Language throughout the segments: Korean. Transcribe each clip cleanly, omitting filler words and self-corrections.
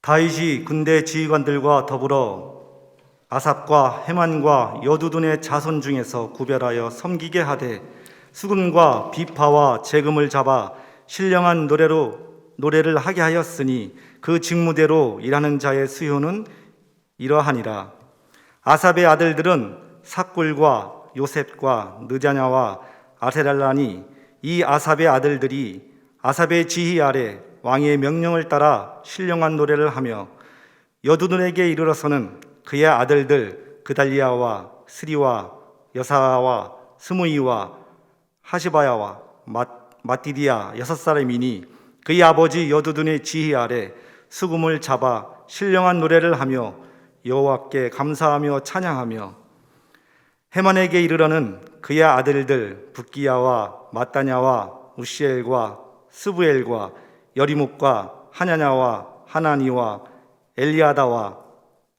다윗이 군대 지휘관들과 더불어 아삽과 헤만과 여두둔의 자손 중에서 구별하여 섬기게 하되 수금과 비파와 재금을 잡아 신령한 노래를 하게 하였으니 그 직무대로 일하는 자의 수요는 이러하니라. 아삽의 아들들은 삭굴과 요셉과 느자냐와 아세랄라니 이 아삽의 아들들이 아삽의 지휘 아래 왕의 명령을 따라 신령한 노래를 하며 여두둔에게 이르러서는 그의 아들들 그달리아와 스리와 여사와 스무이와 하시바야와 마띠디아 6사람이니 그의 아버지 여두둔의 지휘 아래 수금을 잡아 신령한 노래를 하며 여호와께 감사하며 찬양하며 헤만에게 이르러는 그의 아들들 붓기야와 마따냐와 우시엘과 스부엘과 여리묵과 하냐냐와 하나니와 엘리아다와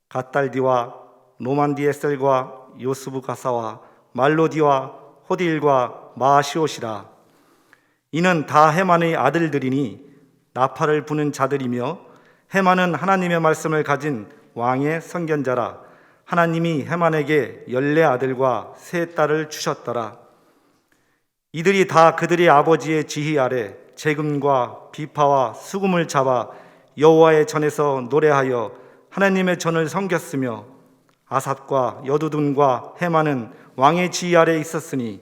갓달디와 노만디에셀과 요스부가사와 말로디와 호딜과 마시옷이라. 이는 다 헤만의 아들들이니 나팔을 부는 자들이며 헤만은 하나님의 말씀을 가진 왕의 선견자라. 하나님이 헤만에게 14아들과 3딸을 주셨더라. 이들이 다 그들의 아버지의 지휘 아래 재금과 비파와 수금을 잡아 여호와의 전에서 노래하여 하나님의 전을 섬겼으며 아삽과 여두둔과 헤만은 왕의 지휘 아래 있었으니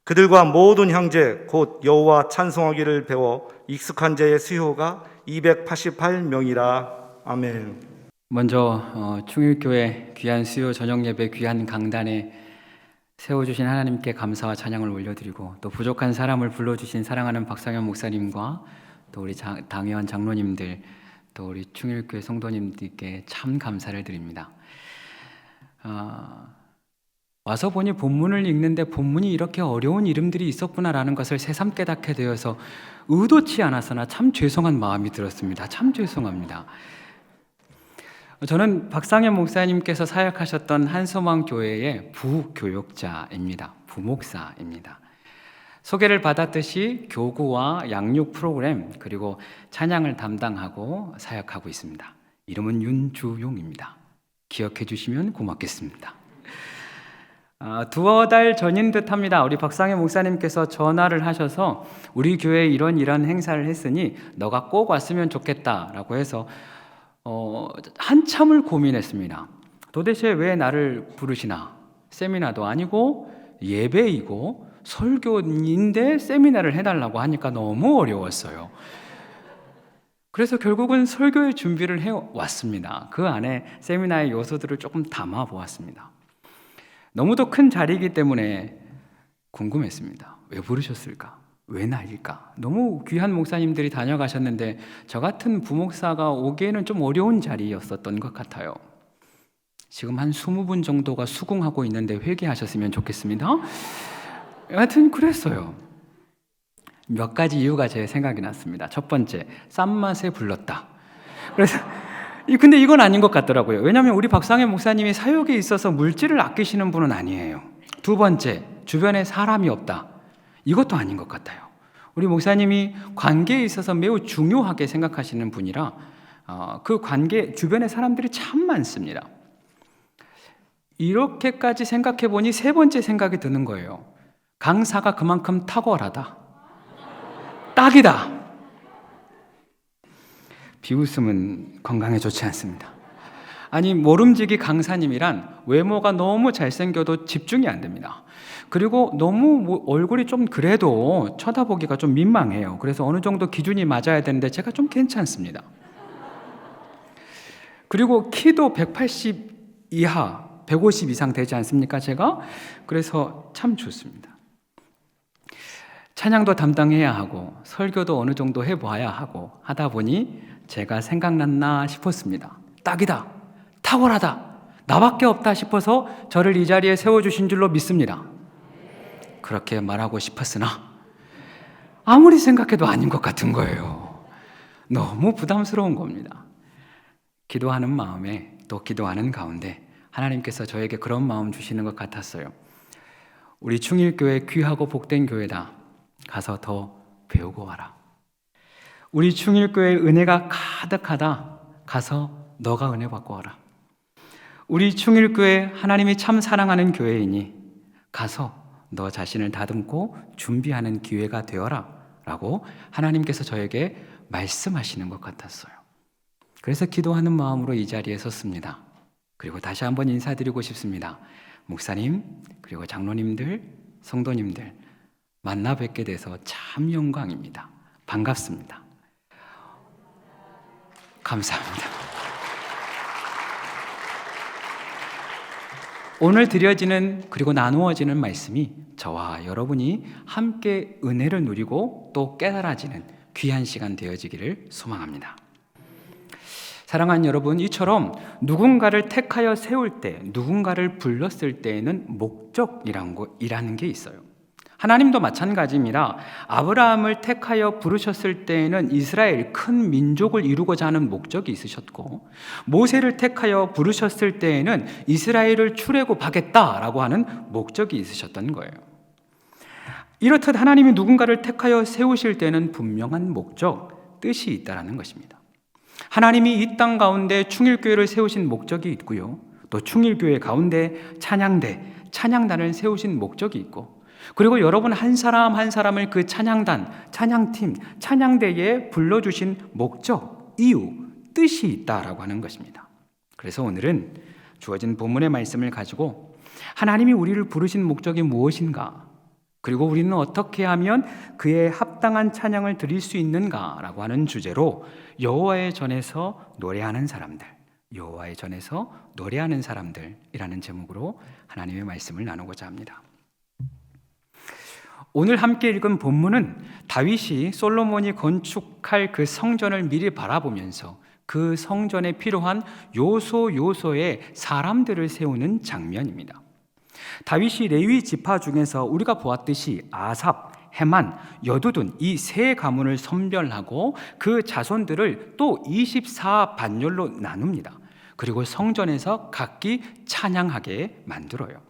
그들과 모든 형제 곧 여호와 찬송하기를 배워 익숙한 자의 수요가 288명이라. 아멘. 먼저 충일교회 귀한 수요 저녁 예배 귀한 강단에 세워주신 하나님께 감사와 찬양을 올려드리고 또 부족한 사람을 불러주신 사랑하는 박상현 목사님과 또 우리 당회원 장로님들 또 우리 충일교회 성도님들께 참 감사를 드립니다. 와서 보니 본문을 읽는데 본문이 이렇게 어려운 이름들이 있었구나라는 것을 새삼 깨닫게 되어서 의도치 않았으나 참 죄송한 마음이 들었습니다. 참 죄송합니다. 저는 박상현 목사님께서 사역하셨던 한소망 교회의 부교역자입니다. 부목사입니다. 소개를 받았듯이 교구와 양육 프로그램 그리고 찬양을 담당하고 사역하고 있습니다. 이름은 윤주용입니다. 기억해 주시면 고맙겠습니다. 두어 달 전인 듯 합니다. 우리 박상현 목사님께서 전화를 하셔서 우리 교회에 이런 행사를 했으니 너가 꼭 왔으면 좋겠다라고 해서 한참을 고민했습니다. 도대체 왜 나를 부르시나? 세미나도 아니고 예배이고 설교인데 세미나를 해달라고 하니까 너무 어려웠어요. 그래서 결국은 설교의 준비를 해왔습니다. 그 안에 세미나의 요소들을 조금 담아 보았습니다. 너무도 큰 자리이기 때문에 궁금했습니다. 왜 부르셨을까? 왜 나일까? 너무 귀한 목사님들이 다녀가셨는데 저 같은 부목사가 오기에는 좀 어려운 자리였었던 것 같아요. 지금 한 20분 정도가 수긍하고 있는데 회개하셨으면 좋겠습니다. 여하튼 그랬어요. 몇 가지 이유가 제 생각이 났습니다. 첫 번째, 싼 맛에 불렀다. 그래서 근데 이건 아닌 것 같더라고요. 왜냐하면 우리 박상현 목사님이 사역에 있어서 물질을 아끼시는 분은 아니에요. 두 번째, 주변에 사람이 없다. 이것도 아닌 것 같아요. 우리 목사님이 관계에 있어서 매우 중요하게 생각하시는 분이라 그 관계 주변에 사람들이 참 많습니다. 이렇게까지 생각해 보니 세 번째 생각이 드는 거예요. 강사가 그만큼 탁월하다. 딱이다. 비웃음은 건강에 좋지 않습니다. 아니, 모름지기 강사님이란 외모가 너무 잘생겨도 집중이 안 됩니다. 그리고 너무 얼굴이 좀 그래도 쳐다보기가 좀 민망해요. 그래서 어느 정도 기준이 맞아야 되는데 제가 좀 괜찮습니다. 그리고 키도 180 이하, 150 이상 되지 않습니까, 제가? 그래서 참 좋습니다. 찬양도 담당해야 하고 설교도 어느 정도 해봐야 하고 하다 보니 제가 생각났나 싶었습니다. 딱이다, 탁월하다, 나밖에 없다 싶어서 저를 이 자리에 세워주신 줄로 믿습니다. 그렇게 말하고 싶었으나 아무리 생각해도 아닌 것 같은 거예요. 너무 부담스러운 겁니다. 기도하는 마음에 또 기도하는 가운데 하나님께서 저에게 그런 마음 주시는 것 같았어요. 우리 충일교회 귀하고 복된 교회다. 가서 더 배우고 와라. 우리 충일교회 은혜가 가득하다. 가서 너가 은혜 받고 와라. 우리 충일교회 하나님이 참 사랑하는 교회이니 가서 너 자신을 다듬고 준비하는 기회가 되어라 라고 하나님께서 저에게 말씀하시는 것 같았어요. 그래서 기도하는 마음으로 이 자리에 섰습니다. 그리고 다시 한번 인사드리고 싶습니다. 목사님, 그리고 장로님들, 성도님들 만나 뵙게 돼서 참 영광입니다. 반갑습니다. 감사합니다. 오늘 드려지는 그리고 나누어지는 말씀이 저와 여러분이 함께 은혜를 누리고 또 깨달아지는 귀한 시간 되어지기를 소망합니다. 사랑하는 여러분, 이처럼 누군가를 택하여 세울 때, 누군가를 불렀을 때에는 목적이라는 게 있어요. 하나님도 마찬가지입니다. 아브라함을 택하여 부르셨을 때에는 이스라엘 큰 민족을 이루고자 하는 목적이 있으셨고, 모세를 택하여 부르셨을 때에는 이스라엘을 출애굽하겠다라고 하는 목적이 있으셨던 거예요. 이렇듯 하나님이 누군가를 택하여 세우실 때는 분명한 목적, 뜻이 있다라는 것입니다. 하나님이 이 땅 가운데 충일교회를 세우신 목적이 있고요, 또 충일교회 가운데 찬양대, 찬양단을 세우신 목적이 있고, 그리고 여러분 한 사람 한 사람을 그 찬양단, 찬양팀, 찬양대에 불러주신 목적, 이유, 뜻이 있다라고 하는 것입니다. 그래서 오늘은 주어진 본문의 말씀을 가지고 하나님이 우리를 부르신 목적이 무엇인가, 그리고 우리는 어떻게 하면 그에 합당한 찬양을 드릴 수 있는가라고 하는 주제로 여호와의 전에서 노래하는 사람들, 여호와의 전에서 노래하는 사람들이라는 제목으로 하나님의 말씀을 나누고자 합니다. 오늘 함께 읽은 본문은 다윗이 솔로몬이 건축할 그 성전을 미리 바라보면서 그 성전에 필요한 요소에 사람들을 세우는 장면입니다. 다윗이 레위 지파 중에서 우리가 보았듯이 아삽, 헤만, 여두둔 이 세 가문을 선별하고 그 자손들을 또 24반열로 나눕니다. 그리고 성전에서 각기 찬양하게 만들어요.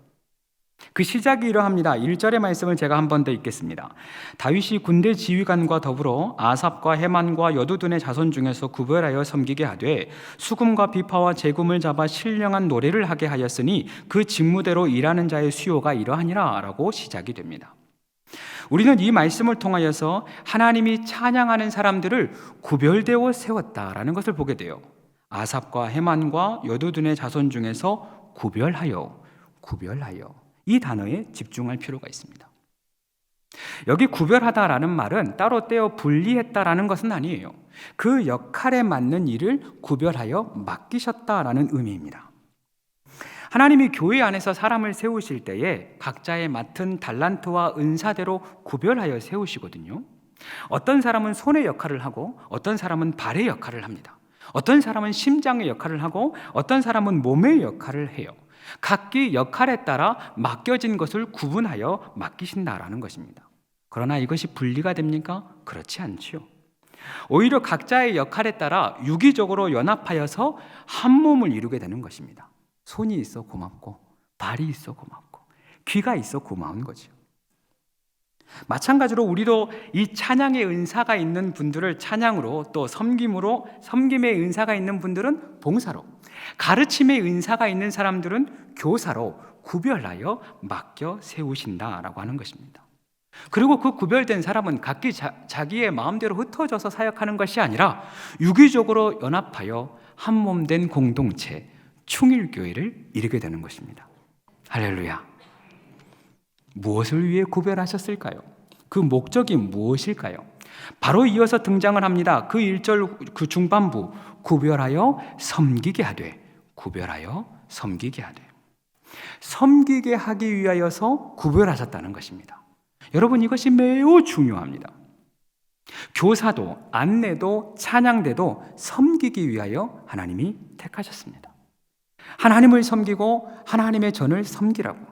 그 시작이 이러합니다. 1절의 말씀을 제가 한 번 더 읽겠습니다. 다윗이 군대 지휘관과 더불어 아삽과 헤만과 여두둔의 자손 중에서 구별하여 섬기게 하되 수금과 비파와 제금을 잡아 신령한 노래를 하게 하였으니 그 직무대로 일하는 자의 수요가 이러하니라 라고 시작이 됩니다. 우리는 이 말씀을 통하여서 하나님이 찬양하는 사람들을 구별되어 세웠다라는 것을 보게 돼요. 아삽과 헤만과 여두둔의 자손 중에서 구별하여 이 단어에 집중할 필요가 있습니다. 여기 구별하다라는 말은 따로 떼어 분리했다라는 것은 아니에요. 그 역할에 맞는 일을 구별하여 맡기셨다라는 의미입니다. 하나님이 교회 안에서 사람을 세우실 때에 각자의 맡은 달란트와 은사대로 구별하여 세우시거든요. 어떤 사람은 손의 역할을 하고 어떤 사람은 발의 역할을 합니다. 어떤 사람은 심장의 역할을 하고 어떤 사람은 몸의 역할을 해요. 각기 역할에 따라 맡겨진 것을 구분하여 맡기신다라는 것입니다. 그러나 이것이 분리가 됩니까? 그렇지 않지요. 오히려 각자의 역할에 따라 유기적으로 연합하여서 한 몸을 이루게 되는 것입니다. 손이 있어 고맙고 발이 있어 고맙고 귀가 있어 고마운 거죠. 마찬가지로 우리도 이 찬양의 은사가 있는 분들을 찬양으로, 또 섬김의 은사가 있는 분들은 봉사로, 가르침의 은사가 있는 사람들은 교사로 구별하여 맡겨 세우신다라고 하는 것입니다. 그리고 그 구별된 사람은 각기 자기의 마음대로 흩어져서 사역하는 것이 아니라 유기적으로 연합하여 한 몸 된 공동체, 충일교회를 이루게 되는 것입니다. 할렐루야. 무엇을 위해 구별하셨을까요? 그 목적이 무엇일까요? 바로 이어서 등장을 합니다. 그 1절 그 중반부, 구별하여 섬기게 하되, 섬기게 하기 위하여서 구별하셨다는 것입니다. 여러분, 이것이 매우 중요합니다. 교사도, 안내도, 찬양대도 섬기기 위하여 하나님이 택하셨습니다. 하나님을 섬기고 하나님의 전을 섬기라고,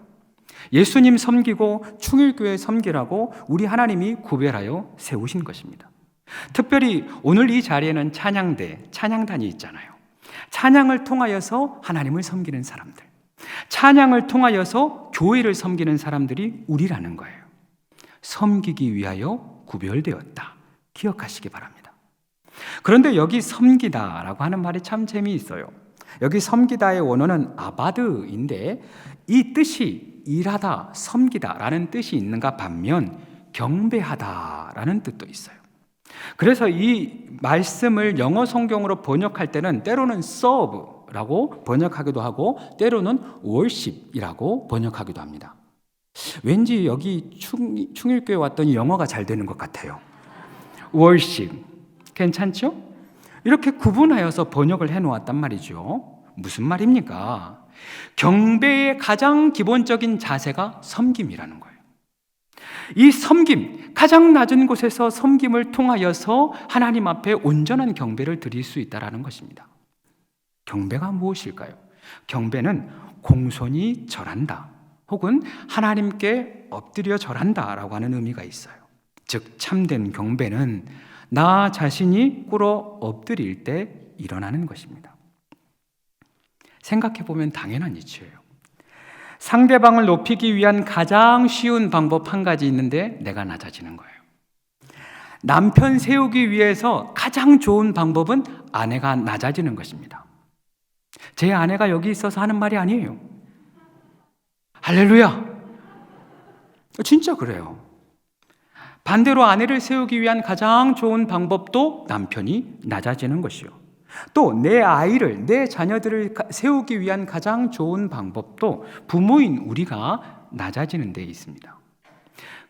예수님 섬기고 충일교회 섬기라고 우리 하나님이 구별하여 세우신 것입니다. 특별히 오늘 이 자리에는 찬양대, 찬양단이 있잖아요. 찬양을 통하여서 하나님을 섬기는 사람들, 찬양을 통하여서 교회를 섬기는 사람들이 우리라는 거예요. 섬기기 위하여 구별되었다. 기억하시기 바랍니다. 그런데 여기 섬기다라고 하는 말이 참 재미있어요. 여기 섬기다의 원어는 아바드인데 이 뜻이 일하다, 섬기다라는 뜻이 있는가 반면 경배하다라는 뜻도 있어요. 그래서 이 말씀을 영어 성경으로 번역할 때는 때로는 serve라고 번역하기도 하고 때로는 worship이라고 번역하기도 합니다. 왠지 여기 충일교회 왔더니 영어가 잘 되는 것 같아요. worship 괜찮죠? 이렇게 구분하여서 번역을 해놓았단 말이죠. 무슨 말입니까? 경배의 가장 기본적인 자세가 섬김이라는 거예요. 이 섬김, 가장 낮은 곳에서 섬김을 통하여서 하나님 앞에 온전한 경배를 드릴 수 있다는 것입니다. 경배가 무엇일까요? 경배는 공손히 절한다 혹은 하나님께 엎드려 절한다라고 하는 의미가 있어요. 즉 참된 경배는 나 자신이 꿇어 엎드릴 때 일어나는 것입니다. 생각해보면 당연한 이치예요. 상대방을 높이기 위한 가장 쉬운 방법 한 가지 있는데 내가 낮아지는 거예요. 남편 세우기 위해서 가장 좋은 방법은 아내가 낮아지는 것입니다. 제 아내가 여기 있어서 하는 말이 아니에요. 할렐루야! 진짜 그래요. 반대로 아내를 세우기 위한 가장 좋은 방법도 남편이 낮아지는 것이요. 또 내 아이를, 내 자녀들을 세우기 위한 가장 좋은 방법도 부모인 우리가 낮아지는 데 있습니다.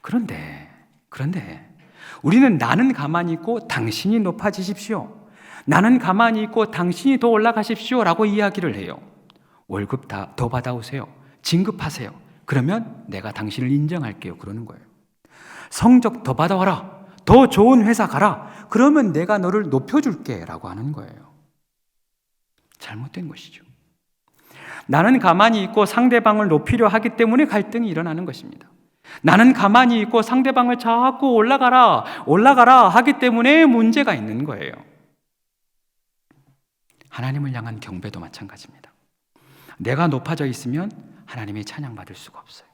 그런데 우리는 나는 가만히 있고 당신이 높아지십시오. 나는 가만히 있고 당신이 더 올라가십시오 라고 이야기를 해요. 월급 더 받아오세요. 진급하세요. 그러면 내가 당신을 인정할게요. 그러는 거예요. 성적 더 받아와라. 더 좋은 회사 가라. 그러면 내가 너를 높여줄게 라고 하는 거예요. 잘못된 것이죠. 나는 가만히 있고 상대방을 높이려 하기 때문에 갈등이 일어나는 것입니다. 나는 가만히 있고 상대방을 자꾸 올라가라 하기 때문에 문제가 있는 거예요. 하나님을 향한 경배도 마찬가지입니다. 내가 높아져 있으면 하나님이 찬양받을 수가 없어요.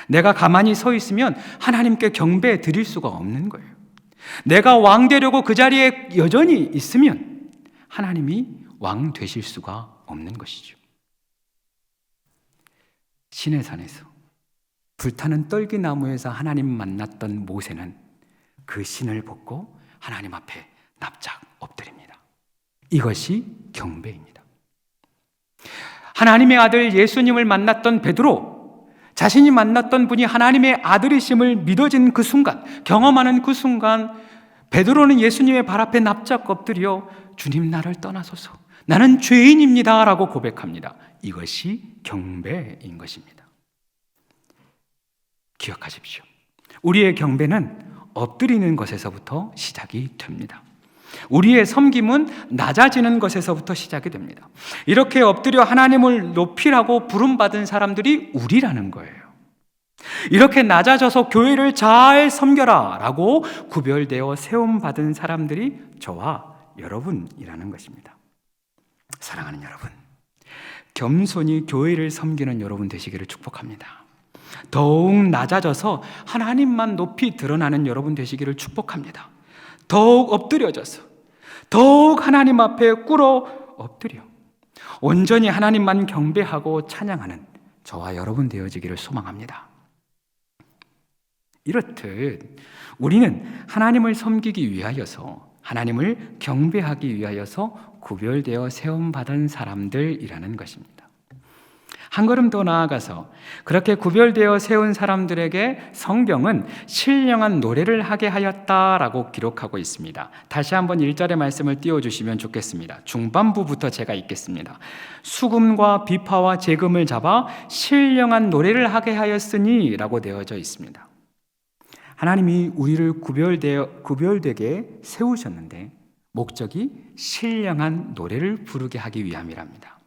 내가 가만히 서 있으면 하나님께 경배 드릴 수가 없는 거예요. 내가 왕 되려고 그 자리에 여전히 있으면 하나님이 왕 되실 수가 없는 것이죠. 시내산에서 불타는 떨기나무에서 하나님 만났던 모세는 그 신을 벗고 하나님 앞에 납작 엎드립니다. 이것이 경배입니다. 하나님의 아들 예수님을 만났던 베드로, 자신이 만났던 분이 하나님의 아들이심을 믿어진 그 순간, 경험하는 그 순간 베드로는 예수님의 발 앞에 납작 엎드려 주님 나를 떠나소서 나는 죄인입니다 라고 고백합니다. 이것이 경배인 것입니다. 기억하십시오. 우리의 경배는 엎드리는 것에서부터 시작이 됩니다. 우리의 섬김은 낮아지는 것에서부터 시작이 됩니다. 이렇게 엎드려 하나님을 높이라고 부름받은 사람들이 우리라는 거예요. 이렇게 낮아져서 교회를 잘 섬겨라 라고 구별되어 세움받은 사람들이 저와 여러분이라는 것입니다. 사랑하는 여러분, 겸손히 교회를 섬기는 여러분 되시기를 축복합니다. 더욱 낮아져서 하나님만 높이 드러나는 여러분 되시기를 축복합니다. 더욱 엎드려져서 더욱 하나님 앞에 꿇어 엎드려 온전히 하나님만 경배하고 찬양하는 저와 여러분 되어지기를 소망합니다. 이렇듯 우리는 하나님을 섬기기 위하여서, 하나님을 경배하기 위하여서 구별되어 세움받은 사람들이라는 것입니다. 한 걸음 더 나아가서 그렇게 구별되어 세운 사람들에게 성경은 신령한 노래를 하게 하였다라고 기록하고 있습니다. 다시 한번 1절의 말씀을 띄워주시면 좋겠습니다. 중반부부터 제가 읽겠습니다. 수금과 비파와 재금을 잡아 신령한 노래를 하게 하였으니 라고 되어져 있습니다. 하나님이 우리를 구별되게 세우셨는데 목적이 신령한 노래를 부르게 하기 위함이랍니다.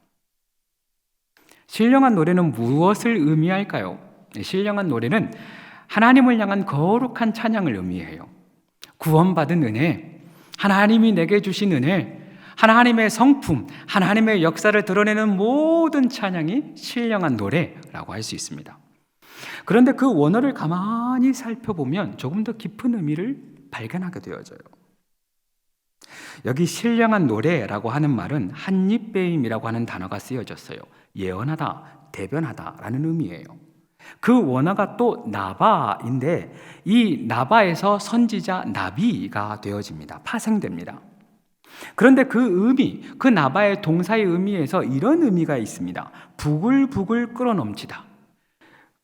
신령한 노래는 무엇을 의미할까요? 신령한 노래는 하나님을 향한 거룩한 찬양을 의미해요. 구원받은 은혜, 하나님이 내게 주신 은혜, 하나님의 성품, 하나님의 역사를 드러내는 모든 찬양이 신령한 노래라고 할 수 있습니다. 그런데 그 원어를 가만히 살펴보면 조금 더 깊은 의미를 발견하게 되어져요. 여기 신령한 노래라고 하는 말은 한입배임이라고 하는 단어가 쓰여졌어요. 예언하다, 대변하다라는 의미예요. 그 원어가 또 나바인데 이 나바에서 선지자 나비가 되어집니다. 파생됩니다. 그런데 그 의미, 그 나바의 동사의 의미에서 이런 의미가 있습니다. 부글부글 끓어넘치다,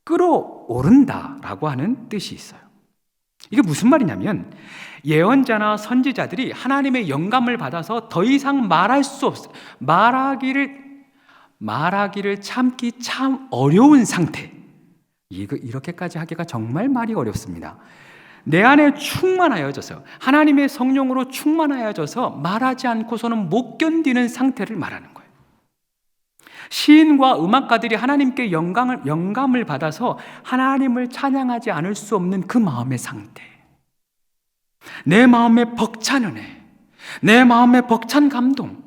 끓어오른다라고 하는 뜻이 있어요. 이게 무슨 말이냐면 예언자나 선지자들이 하나님의 영감을 받아서 더 이상 말할 수 없어, 말하기를 참기 참 어려운 상태. 이렇게까지 하기가 정말 말이 어렵습니다. 내 안에 충만하여져서, 하나님의 성령으로 충만하여져서 말하지 않고서는 못 견디는 상태를 말하는 거예요. 시인과 음악가들이 하나님께 영감을 받아서 하나님을 찬양하지 않을 수 없는 그 마음의 상태. 내 마음에 벅찬 은혜, 내 마음에 벅찬 감동,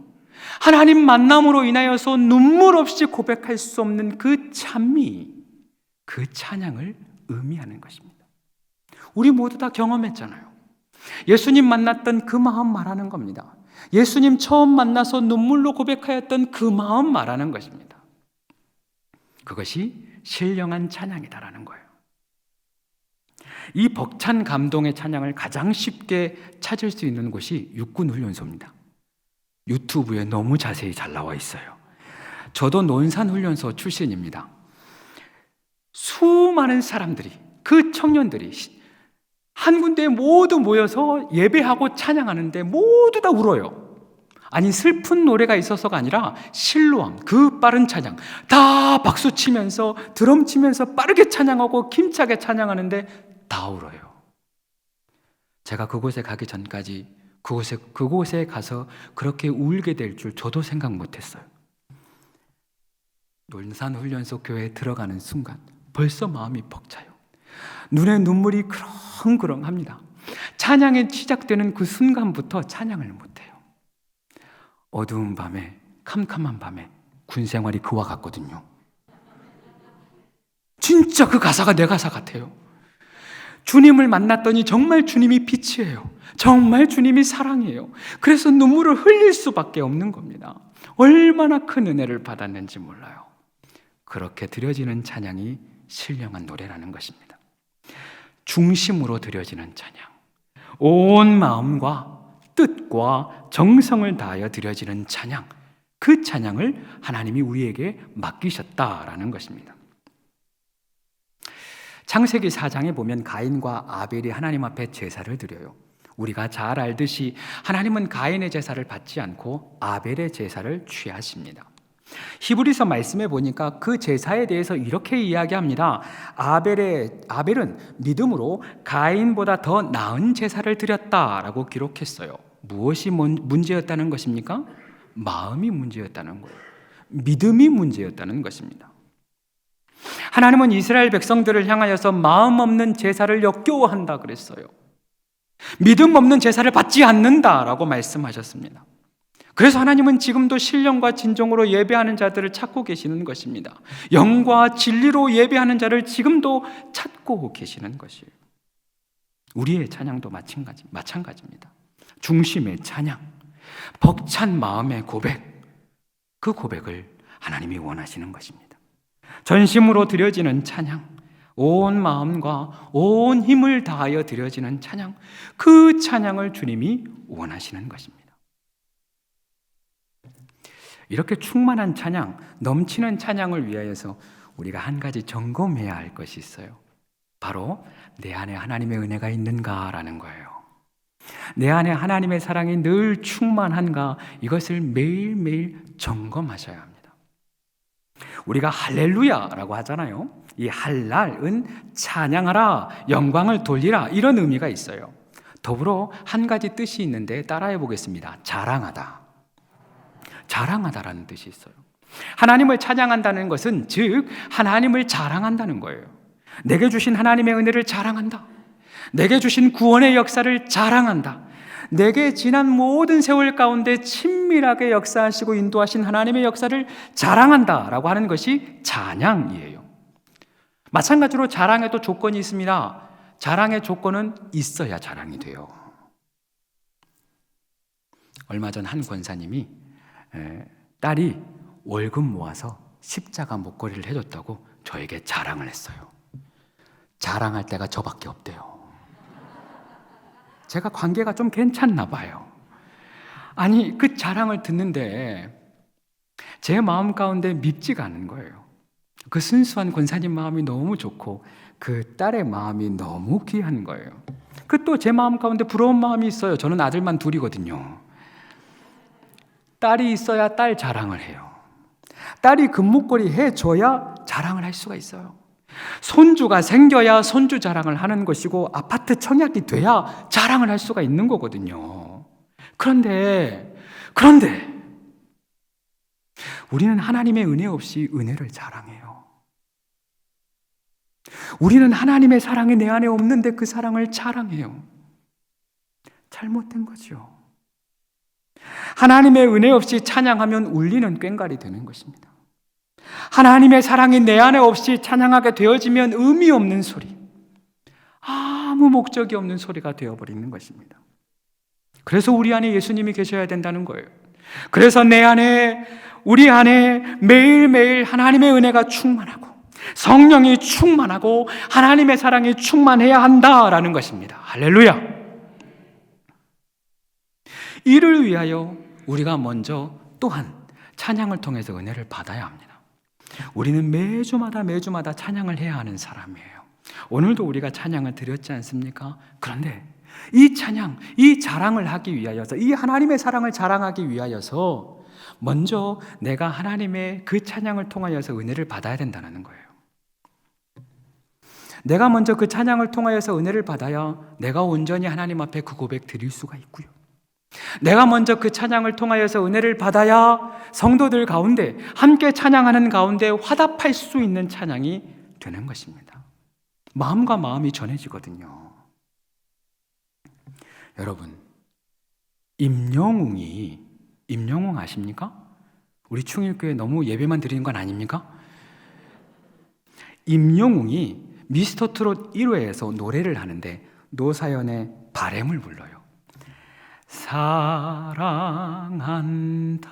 하나님 만남으로 인하여서 눈물 없이 고백할 수 없는 그 찬미, 그 찬양을 의미하는 것입니다. 우리 모두 다 경험했잖아요. 예수님 만났던 그 마음 말하는 겁니다. 예수님 처음 만나서 눈물로 고백하였던 그 마음 말하는 것입니다. 그것이 신령한 찬양이다라는 거예요. 이 벅찬 감동의 찬양을 가장 쉽게 찾을 수 있는 곳이 육군훈련소입니다. 유튜브에 너무 자세히 잘 나와 있어요. 저도 논산훈련소 출신입니다. 수많은 사람들이, 그 청년들이 한 군데에 모두 모여서 예배하고 찬양하는데 모두 다 울어요. 아니, 슬픈 노래가 있어서가 아니라 실로암, 그 빠른 찬양, 다 박수 치면서 드럼 치면서 빠르게 찬양하고 힘차게 찬양하는데 다 울어요. 제가 그곳에 가기 전까지 그곳에 가서 그렇게 울게 될 줄 저도 생각 못했어요. 논산훈련소 교회에 들어가는 순간 벌써 마음이 벅차요. 눈에 눈물이 그렁그렁합니다. 찬양이 시작되는 그 순간부터 찬양을 못해요. 어두운 밤에, 캄캄한 밤에 군 생활이 그와 같거든요. 진짜 그 가사가 내 가사 같아요. 주님을 만났더니 정말 주님이 빛이에요. 정말 주님이 사랑이에요. 그래서 눈물을 흘릴 수밖에 없는 겁니다. 얼마나 큰 은혜를 받았는지 몰라요. 그렇게 드려지는 찬양이 신령한 노래라는 것입니다. 중심으로 드려지는 찬양, 온 마음과 뜻과 정성을 다하여 드려지는 찬양, 그 찬양을 하나님이 우리에게 맡기셨다라는 것입니다. 창세기 4장에 보면 가인과 아벨이 하나님 앞에 제사를 드려요. 우리가 잘 알듯이 하나님은 가인의 제사를 받지 않고 아벨의 제사를 취하십니다. 히브리서 말씀에 보니까 그 제사에 대해서 이렇게 이야기합니다. 아벨은 믿음으로 가인보다 더 나은 제사를 드렸다라고 기록했어요. 무엇이 문제였다는 것입니까? 마음이 문제였다는 거예요. 믿음이 문제였다는 것입니다. 하나님은 이스라엘 백성들을 향하여서 마음 없는 제사를 역겨워한다 그랬어요. 믿음 없는 제사를 받지 않는다라고 말씀하셨습니다. 그래서 하나님은 지금도 신령과 진정으로 예배하는 자들을 찾고 계시는 것입니다. 영과 진리로 예배하는 자를 지금도 찾고 계시는 것이에요. 우리의 찬양도 마찬가지입니다. 중심의 찬양, 벅찬 마음의 고백, 그 고백을 하나님이 원하시는 것입니다. 전심으로 드려지는 찬양, 온 마음과 온 힘을 다하여 드려지는 찬양, 그 찬양을 주님이 원하시는 것입니다. 이렇게 충만한 찬양, 넘치는 찬양을 위하여서 우리가 한 가지 점검해야 할 것이 있어요. 바로 내 안에 하나님의 은혜가 있는가라는 거예요. 내 안에 하나님의 사랑이 늘 충만한가, 이것을 매일매일 점검하셔야 합니다. 우리가 할렐루야라고 하잖아요. 이 할랄은 찬양하라, 영광을 돌리라, 이런 의미가 있어요. 더불어 한 가지 뜻이 있는데 따라해 보겠습니다. 자랑하다. 자랑하다라는 뜻이 있어요. 하나님을 찬양한다는 것은 즉 하나님을 자랑한다는 거예요. 내게 주신 하나님의 은혜를 자랑한다. 내게 주신 구원의 역사를 자랑한다. 내게 지난 모든 세월 가운데 친밀하게 역사하시고 인도하신 하나님의 역사를 자랑한다라고 하는 것이 찬양이에요. 마찬가지로 자랑에도 조건이 있습니다. 자랑의 조건은 있어야 자랑이 돼요. 얼마 전 한 권사님이 딸이 월급 모아서 십자가 목걸이를 해줬다고 저에게 자랑을 했어요. 자랑할 때가 저밖에 없대요. 제가 관계가 좀 괜찮나 봐요. 아니, 그 자랑을 듣는데 제 마음 가운데 밉지가 않은 거예요. 그 순수한 권사님 마음이 너무 좋고 그 딸의 마음이 너무 귀한 거예요. 그 또 제 마음 가운데 부러운 마음이 있어요. 저는 아들만 둘이거든요. 딸이 있어야 딸 자랑을 해요. 딸이 금목걸이 해줘야 자랑을 할 수가 있어요. 손주가 생겨야 손주 자랑을 하는 것이고 아파트 청약이 돼야 자랑을 할 수가 있는 거거든요. 그런데 우리는 하나님의 은혜 없이 은혜를 자랑해요. 우리는 하나님의 사랑이 내 안에 없는데 그 사랑을 자랑해요. 잘못된 거죠. 하나님의 은혜 없이 찬양하면 울리는 꽹과리 되는 것입니다. 하나님의 사랑이 내 안에 없이 찬양하게 되어지면 의미 없는 소리, 아무 목적이 없는 소리가 되어버리는 것입니다. 그래서 우리 안에 예수님이 계셔야 된다는 거예요. 그래서 내 안에, 우리 안에 매일매일 하나님의 은혜가 충만하고 성령이 충만하고 하나님의 사랑이 충만해야 한다라는 것입니다. 할렐루야. 이를 위하여 우리가 먼저 또한 찬양을 통해서 은혜를 받아야 합니다. 우리는 매주마다 찬양을 해야 하는 사람이에요. 오늘도 우리가 찬양을 드렸지 않습니까? 그런데 이 찬양, 이 자랑을 하기 위하여서, 이 하나님의 사랑을 자랑하기 위하여서 먼저 내가 하나님의 그 찬양을 통하여서 은혜를 받아야 된다는 거예요. 내가 먼저 그 찬양을 통하여서 은혜를 받아야 내가 온전히 하나님 앞에 그 고백 드릴 수가 있고요. 내가 먼저 그 찬양을 통하여서 은혜를 받아야 성도들 가운데 함께 찬양하는 가운데 화답할 수 있는 찬양이 되는 것입니다. 마음과 마음이 전해지거든요. 여러분, 임영웅 아십니까? 우리 충일교회 너무 예배만 드리는 건 아닙니까? 임영웅이 미스터트롯 1회에서 노래를 하는데 노사연의 바램을 불러요.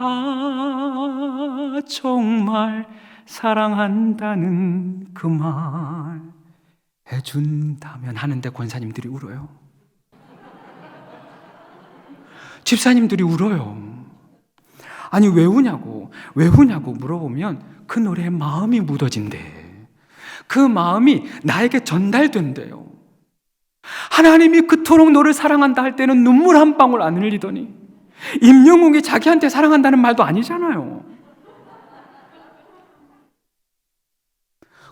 사랑한다, 정말 사랑한다는 그 말 해준다면 하는데 권사님들이 울어요. 집사님들이 울어요. 아니 왜 우냐고 물어보면 그 노래에 마음이 묻어진대. 그 마음이 나에게 전달된대요. 하나님이 그토록 너를 사랑한다 할 때는 눈물 한 방울 안 흘리더니 임영웅이 자기한테 사랑한다는 말도 아니잖아요.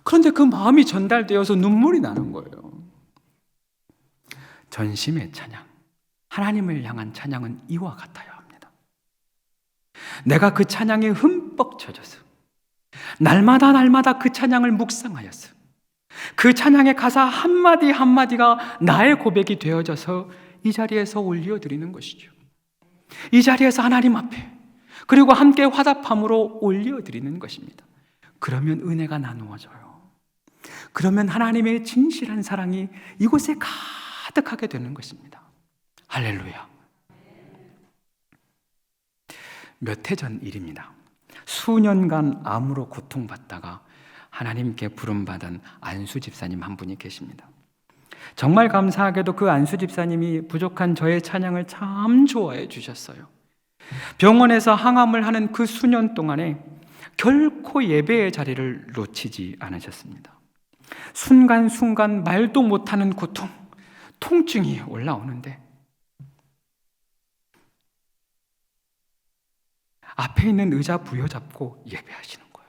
그런데 그 마음이 전달되어서 눈물이 나는 거예요. 전심의 찬양, 하나님을 향한 찬양은 이와 같아야 합니다. 내가 그 찬양에 흠뻑 젖어서 날마다 그 찬양을 묵상하였어. 그 찬양의 가사 한마디 한마디가 나의 고백이 되어져서 이 자리에서 올려드리는 것이죠. 이 자리에서 하나님 앞에 그리고 함께 화답함으로 올려드리는 것입니다. 그러면 은혜가 나누어져요. 그러면 하나님의 진실한 사랑이 이곳에 가득하게 되는 것입니다. 할렐루야. 몇 해 전 일입니다. 수년간 암으로 고통받다가 하나님께 부름받은 안수 집사님 한 분이 계십니다. 정말 감사하게도 그 안수 집사님이 부족한 저의 찬양을 참 좋아해 주셨어요. 병원에서 항암을 하는 그 수년 동안에 결코 예배의 자리를 놓치지 않으셨습니다. 순간순간 말도 못하는 고통, 통증이 올라오는데 앞에 있는 의자 부여잡고 예배하시는 거예요.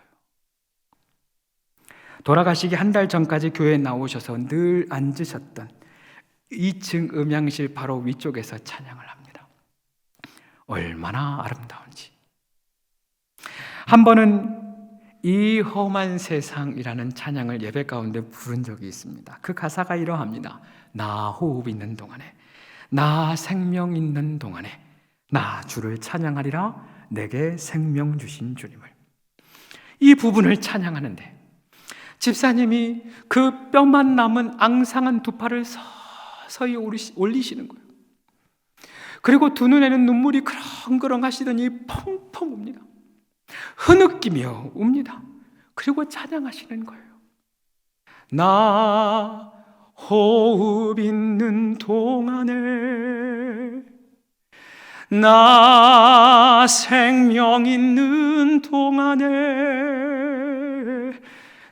돌아가시기 한 달 전까지 교회에 나오셔서 늘 앉으셨던 2층 음향실 바로 위쪽에서 찬양을 합니다. 얼마나 아름다운지. 한 번은 이 험한 세상이라는 찬양을 예배 가운데 부른 적이 있습니다. 그 가사가 이러합니다. 나 호흡 있는 동안에, 나 생명 있는 동안에 나 주를 찬양하리라, 내게 생명 주신 주님을. 이 부분을 찬양하는데 집사님이 그 뼈만 남은 앙상한 두 팔을 서서히 올리시는 거예요. 그리고 두 눈에는 눈물이 그렁그렁 하시더니 펑펑 웁니다. 흐느끼며 웁니다. 그리고 찬양하시는 거예요. 나 호흡 있는 동안에, 나 생명 있는 동안에,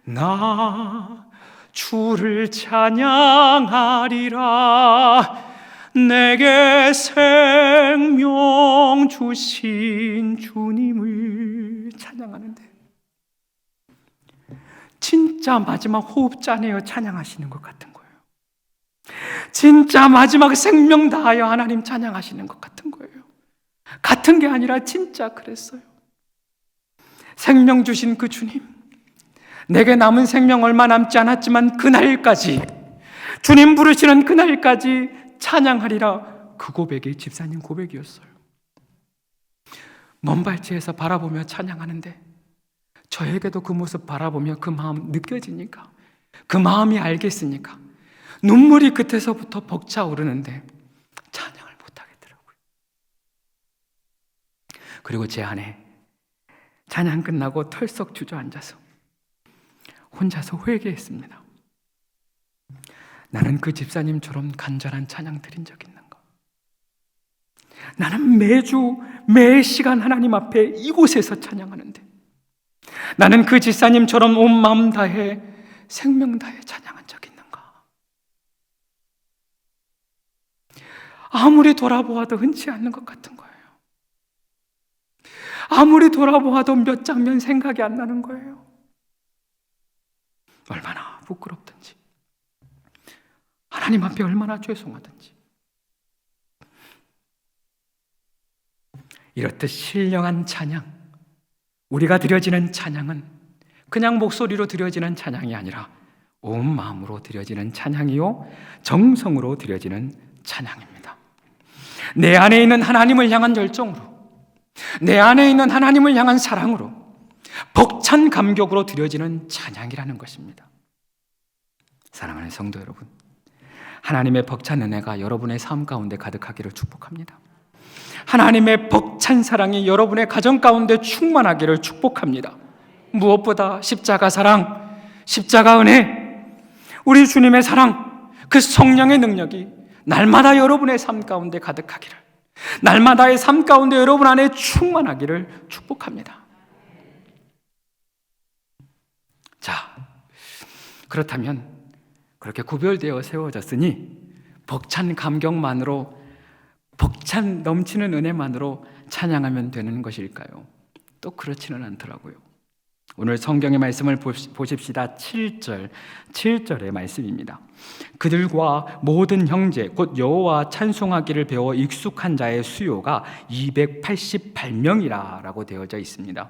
나 주를 찬양하리라. 내게 생명 주신 주님을 찬양하는데, 진짜 마지막 호흡자네요 찬양하시는 것 같은 거예요. 진짜 마지막 생명 다하여 하나님 찬양하시는 것 같은 거예요. 같은 게 아니라 진짜 그랬어요. 생명 주신 그 주님, 내게 남은 생명 얼마 남지 않았지만 그날까지, 주님 부르시는 그날까지 찬양하리라. 그 고백이 집사님 고백이었어요. 먼 발치에서 바라보며 찬양하는데 저에게도 그 모습 바라보며 그 마음 느껴지니까, 그 마음이 알겠으니까 눈물이 끝에서부터 벅차오르는데 찬양을 못하겠더라고요. 그리고 제 안에 찬양 끝나고 털썩 주저앉아서 혼자서 회개했습니다. 나는 그 집사님처럼 간절한 찬양 드린 적 있는가? 나는 매주 매 시간 하나님 앞에 이곳에서 찬양하는데, 나는 그 집사님처럼 온 마음 다해 생명 다해 찬양한 적 있는가? 아무리 돌아보아도 흔치 않는 것 같은 거예요. 아무리 돌아보아도 몇 장면 생각이 안 나는 거예요. 얼마나 부끄럽든지, 하나님 앞에 얼마나 죄송하든지. 이렇듯 신령한 찬양, 우리가 드려지는 찬양은 그냥 목소리로 드려지는 찬양이 아니라 온 마음으로 드려지는 찬양이요, 정성으로 드려지는 찬양입니다. 내 안에 있는 하나님을 향한 열정으로, 내 안에 있는 하나님을 향한 사랑으로, 벅찬 감격으로 드려지는 찬양이라는 것입니다. 사랑하는 성도 여러분, 하나님의 벅찬 은혜가 여러분의 삶 가운데 가득하기를 축복합니다. 하나님의 벅찬 사랑이 여러분의 가정 가운데 충만하기를 축복합니다. 무엇보다 십자가 사랑, 십자가 은혜, 우리 주님의 사랑, 그 성령의 능력이 날마다 여러분의 삶 가운데 가득하기를, 날마다의 삶 가운데 여러분 안에 충만하기를 축복합니다. 자, 그렇다면 그렇게 구별되어 세워졌으니 벅찬 감격만으로, 벅찬 넘치는 은혜만으로 찬양하면 되는 것일까요? 또 그렇지는 않더라고요. 오늘 성경의 말씀을 보십시다. 7절의 말씀입니다. 그들과 모든 형제 곧 여호와 찬송하기를 배워 익숙한 자의 수요가 288명이라고 되어져 있습니다.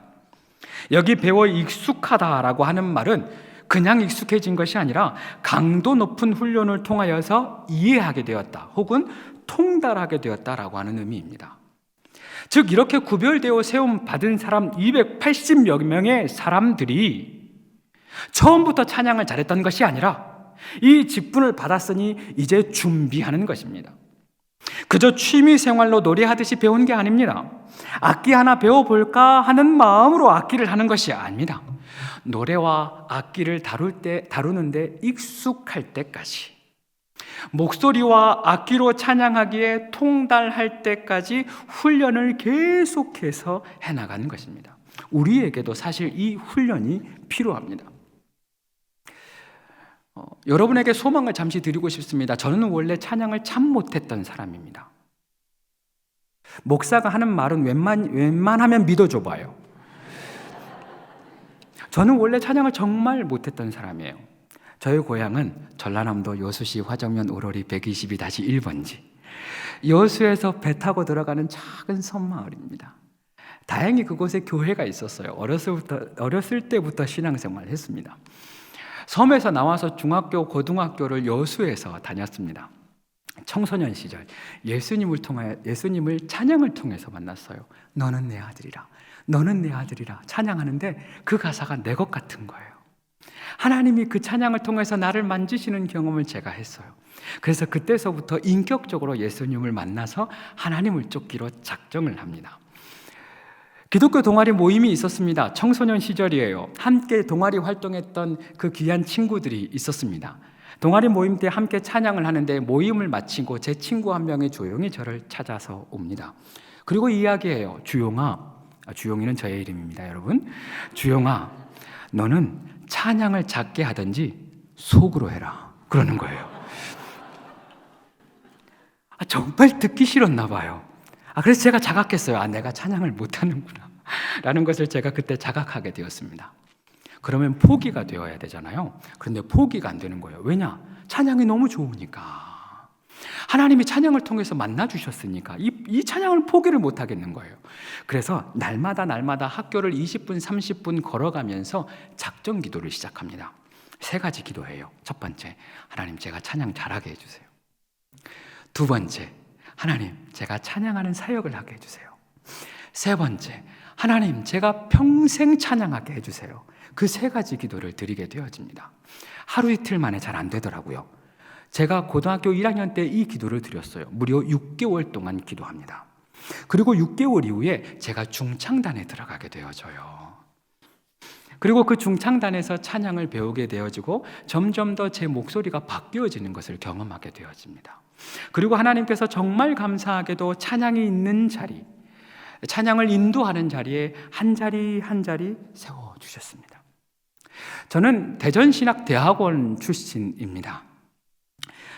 여기 배워 익숙하다라고 하는 말은 그냥 익숙해진 것이 아니라 강도 높은 훈련을 통하여서 이해하게 되었다, 혹은 통달하게 되었다라고 하는 의미입니다. 즉 이렇게 구별되어 세움 받은 사람 280여 명의 사람들이 처음부터 찬양을 잘했던 것이 아니라 이 직분을 받았으니 이제 준비하는 것입니다. 그저 취미 생활로 노래하듯이 배운 게 아닙니다. 악기 하나 배워볼까 하는 마음으로 악기를 하는 것이 아닙니다. 노래와 악기를 다루는데 익숙할 때까지, 목소리와 악기로 찬양하기에 통달할 때까지 훈련을 계속해서 해나가는 것입니다. 우리에게도 사실 이 훈련이 필요합니다. 여러분에게 소망을 잠시 드리고 싶습니다. 저는 원래 찬양을 참 못했던 사람입니다. 목사가 하는 말은 웬만하면 믿어줘 봐요. 저는 원래 찬양을 정말 못했던 사람이에요. 저희 고향은 전라남도 여수시 화정면 오로리 122-1번지 여수에서 배 타고 들어가는 작은 섬마을입니다. 다행히 그곳에 교회가 있었어요. 어렸을 때부터 신앙생활을 했습니다. 섬에서 나와서 중학교, 고등학교를 여수에서 다녔습니다. 청소년 시절 예수님을 찬양을 통해서 만났어요. 너는 내 아들이라, 너는 내 아들이라 찬양하는데 그 가사가 내 것 같은 거예요. 하나님이 그 찬양을 통해서 나를 만지시는 경험을 제가 했어요. 그래서 그때서부터 인격적으로 예수님을 만나서 하나님을 쫓기로 작정을 합니다. 기독교 동아리 모임이 있었습니다. 청소년 시절이에요. 함께 동아리 활동했던 그 귀한 친구들이 있었습니다. 동아리 모임 때 함께 찬양을 하는데 모임을 마치고 제 친구 한 명이 조용히 저를 찾아서 옵니다. 그리고 이야기해요. 주용이는 저의 이름입니다, 여러분. 주용아, 너는 찬양을 작게 하든지 속으로 해라. 그러는 거예요. 정말 듣기 싫었나 봐요. 그래서 제가 자각했어요. 내가 찬양을 못하는구나 라는 것을 제가 그때 자각하게 되었습니다. 그러면 포기가 되어야 되잖아요. 그런데 포기가 안 되는 거예요. 왜냐? 찬양이 너무 좋으니까. 하나님이 찬양을 통해서 만나주셨으니까 이 찬양을 포기를 못 하겠는 거예요. 그래서 날마다 학교를 20분, 30분 걸어가면서 작정 기도를 시작합니다. 3가지 기도해요. 첫 번째, 하나님 제가 찬양 잘하게 해주세요. 두 번째, 하나님 제가 찬양하는 사역을 하게 해주세요. 세 번째, 하나님 제가 평생 찬양하게 해주세요. 그 3가지 기도를 드리게 되어집니다. 하루 이틀 만에 잘 안 되더라고요. 제가 고등학교 1학년 때 이 기도를 드렸어요. 무려 6개월 동안 기도합니다. 그리고 6개월 이후에 제가 중창단에 들어가게 되어져요. 그리고 그 중창단에서 찬양을 배우게 되어지고 점점 더 제 목소리가 바뀌어지는 것을 경험하게 되어집니다. 그리고 하나님께서 정말 감사하게도 찬양이 있는 자리, 찬양을 인도하는 자리에 한 자리 한 자리 세워주셨습니다. 저는 대전신학대학원 출신입니다.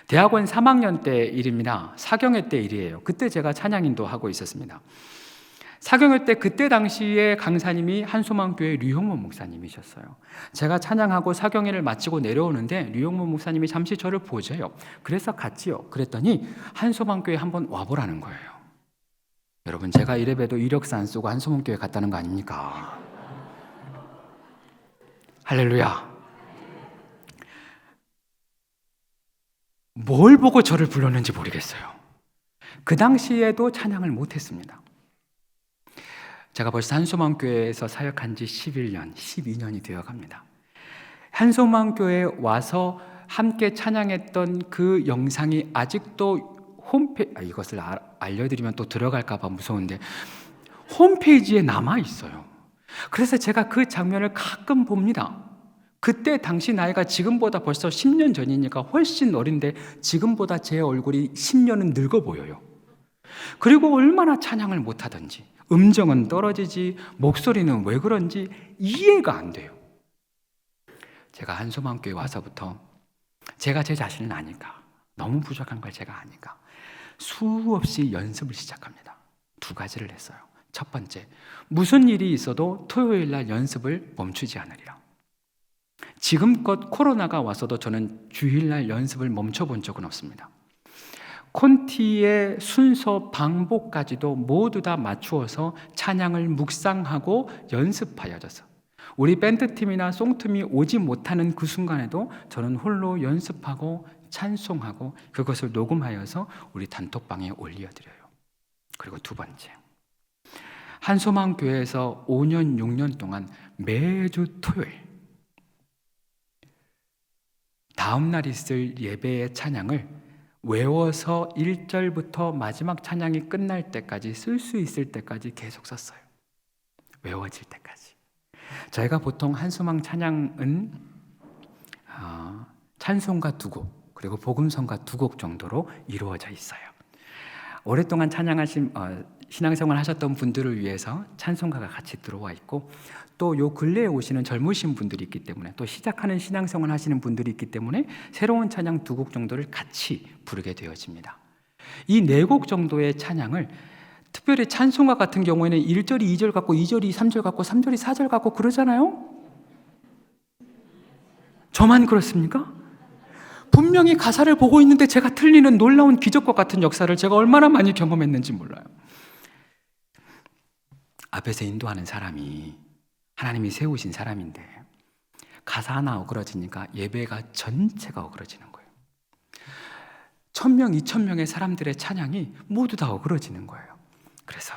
대학원 3학년 때 일입니다. 사경회 때 일이에요. 그때 제가 찬양인도 하고 있었습니다. 사경회 때 그때 당시에 강사님이 한소망교회 류형문 목사님이셨어요. 제가 찬양하고 사경회를 마치고 내려오는데 류형문 목사님이 잠시 저를 보재요. 그래서 갔지요. 그랬더니 한소망교회 한번 와보라는 거예요. 여러분, 제가 이래봬도 이력서 안 쓰고 한소망교회 갔다는 거 아닙니까? 할렐루야. 뭘 보고 저를 불렀는지 모르겠어요. 그 당시에도 찬양을 못했습니다. 제가 벌써 한소망교회에서 사역한 지 11년, 12년이 되어갑니다. 한소망교회에 와서 함께 찬양했던 그 영상이 아직도 이것을 알려드리면 또 들어갈까 봐 무서운데 홈페이지에 남아있어요. 그래서 제가 그 장면을 가끔 봅니다. 그때 당시 나이가 지금보다 벌써 10년 전이니까 훨씬 어린데 지금보다 제 얼굴이 10년은 늙어 보여요. 그리고 얼마나 찬양을 못하든지 음정은 떨어지지 목소리는 왜 그런지 이해가 안 돼요. 제가 한소망교회 와서부터 제가 제 자신을 아니까, 너무 부족한 걸 제가 아니까 수없이 연습을 시작합니다. 2가지를 했어요. 첫 번째, 무슨 일이 있어도 토요일 날 연습을 멈추지 않으리라. 지금껏 코로나가 와서도 저는 주일날 연습을 멈춰본 적은 없습니다. 콘티의 순서 방법까지도 모두 다 맞추어서 찬양을 묵상하고 연습하여져서 우리 밴드팀이나 송팀이 오지 못하는 그 순간에도 저는 홀로 연습하고 찬송하고 그것을 녹음하여서 우리 단톡방에 올려드려요. 그리고 2번째, 한소망교회에서 5년, 6년 동안 매주 토요일 다음 날 있을 예배의 찬양을 외워서 1절부터 마지막 찬양이 끝날 때까지, 쓸 수 있을 때까지 계속 썼어요. 외워질 때까지. 저희가 보통 한소망 찬양은 찬송가 2곡 그리고 복음성가 2곡 정도로 이루어져 있어요. 오랫동안 찬양하신 신앙생활 하셨던 분들을 위해서 찬송가가 같이 들어와 있고, 또 요 근래에 오시는 젊으신 분들이 있기 때문에, 또 시작하는 신앙생활 하시는 분들이 있기 때문에 새로운 찬양 2곡 정도를 같이 부르게 되어집니다. 이 4곡 정도의 찬양을 특별히 찬송가 같은 경우에는 1절이 2절 같고 2절이 3절 같고 3절이 4절 같고 그러잖아요. 저만 그렇습니까? 분명히 가사를 보고 있는데 제가 틀리는 놀라운 기적과 같은 역사를 제가 얼마나 많이 경험했는지 몰라요. 앞에서 인도하는 사람이 하나님이 세우신 사람인데 가사 하나 어그러지니까 예배가 전체가 어그러지는 거예요. 1000명, 2000명의 사람들의 찬양이 모두 다 어그러지는 거예요. 그래서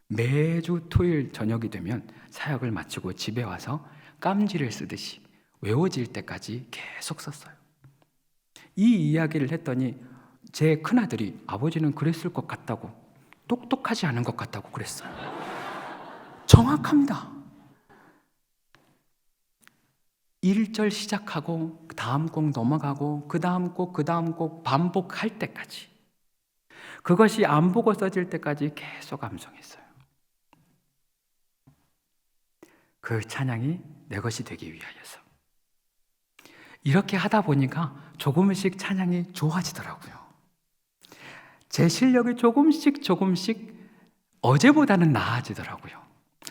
매주 토요일 저녁이 되면 사역을 마치고 집에 와서 깜지를 쓰듯이 외워질 때까지 계속 썼어요. 이 이야기를 했더니 제 큰아들이 아버지는 그랬을 것 같다고, 똑똑하지 않은 것 같다고 그랬어요. 정확합니다. 1절 시작하고 다음 곡 넘어가고 그 다음 곡 반복할 때까지, 그것이 안 보고 써질 때까지 계속 암송했어요. 그 찬양이 내 것이 되기 위하여서. 이렇게 하다 보니까 조금씩 찬양이 좋아지더라고요. 제 실력이 조금씩 어제보다는 나아지더라고요.